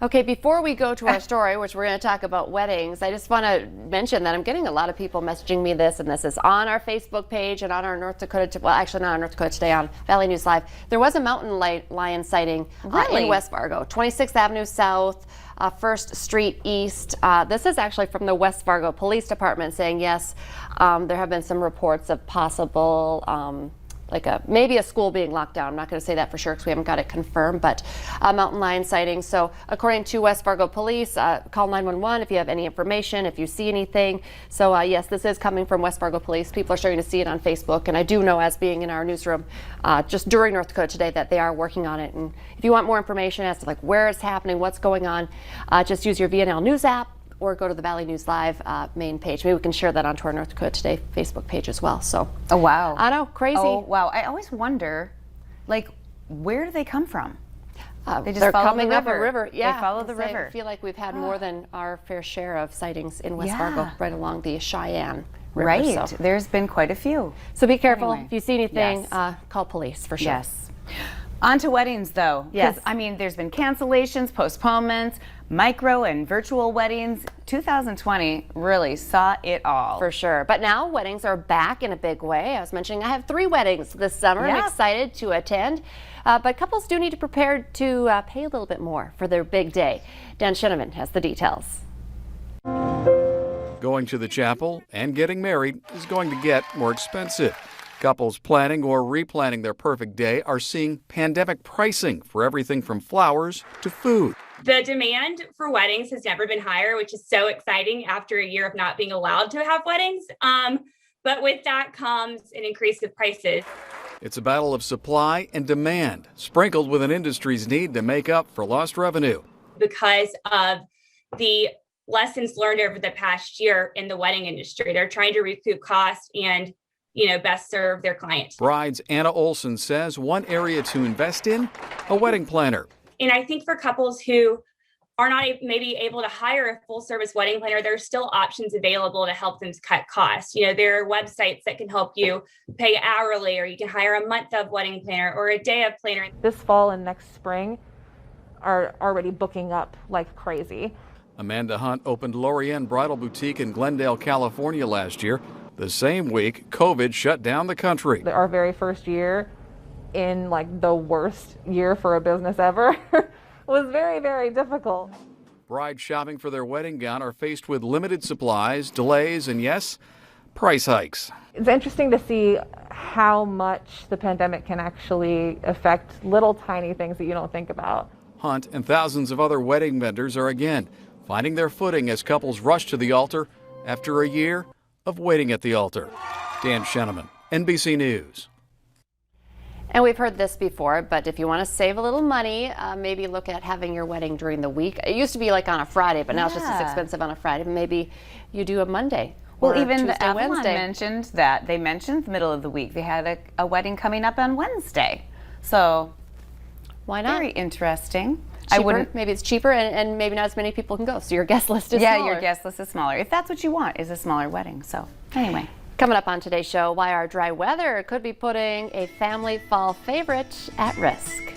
Okay, before we go to our story, which we're going to talk about weddings, I just want to mention that I'm getting a lot of people messaging me this, and this is on our Facebook page and on our North Dakota, well, actually not on North Dakota Today, on Valley News Live. There was a mountain lion sighting in West Fargo, 26th Avenue South, 1st Street East. This is actually from the West Fargo Police Department saying, yes, there have been some reports of possible maybe a school being locked down. I'm not going to say that for sure because we haven't got it confirmed, but mountain lion sighting. So according to West Fargo Police, call 911 if you have any information, if you see anything. So yes, this is coming from West Fargo Police. People are starting to see it on Facebook, and I do know, as being in our newsroom just during North Dakota Today, that they are working on it. And if you want more information as to where it's happening, what's going on, just use your VNL News app or go to the Valley News Live main page. Maybe we can share that onto our North Dakota Today Facebook page as well. So, oh wow, I know, crazy. Oh wow, I always wonder, where do they come from? They just they're follow coming the up a river. Yeah, they follow the river. I feel like we've had more than our fair share of sightings in West Fargo, right along the Cheyenne River. Right, so there's been quite a few. So be careful. Anyway. If you see anything, call police for sure. Yes. On to weddings, though. Yes. I mean, there's been cancellations, postponements, micro and virtual weddings. 2020 really saw it all. For sure. But now weddings are back in a big way. I was mentioning I have 3 weddings this summer. I'm excited to attend. But couples do need to prepare to pay a little bit more for their big day. Dan Shinneman has the details. Going to the chapel and getting married is going to get more expensive. Couples planning or replanning their perfect day are seeing pandemic pricing for everything from flowers to food. The demand for weddings has never been higher, which is so exciting after a year of not being allowed to have weddings. But with that comes an increase of prices. It's a battle of supply and demand, sprinkled with an industry's need to make up for lost revenue. Because of the lessons learned over the past year in the wedding industry, they're trying to recoup costs and best serve their clients. Brides Anna Olson says one area to invest in, a wedding planner. And I think for couples who are not maybe able to hire a full service wedding planner, there's still options available to help them cut costs. There are websites that can help you pay hourly, or you can hire a month of wedding planner or a day of planner. This fall and next spring are already booking up like crazy. Amanda Hunt opened Lorienne Bridal Boutique in Glendale, California last year. The same week, COVID shut down the country. Our very first year in the worst year for a business ever was very, very difficult. Brides shopping for their wedding gown are faced with limited supplies, delays, and yes, price hikes. It's interesting to see how much the pandemic can actually affect little tiny things that you don't think about. Hunt and thousands of other wedding vendors are again finding their footing as couples rush to the altar after a year of waiting at the altar. Dan Shinneman, NBC News. And we've heard this before, but if you want to save a little money, maybe look at having your wedding during the week. It used to be on a Friday, but now it's just as expensive on a Friday. Maybe you do a Monday. Well, even Tuesday, the Avalon Wednesday. mentioned that. They mentioned the middle of the week. They had a wedding coming up on Wednesday. So why not? Very interesting. Cheaper. Maybe it's cheaper and maybe not as many people can go. So your guest list is smaller. Yeah, your guest list is smaller. If that's what you want, is a smaller wedding. So anyway. Coming up on today's show, why our dry weather could be putting a family fall favorite at risk.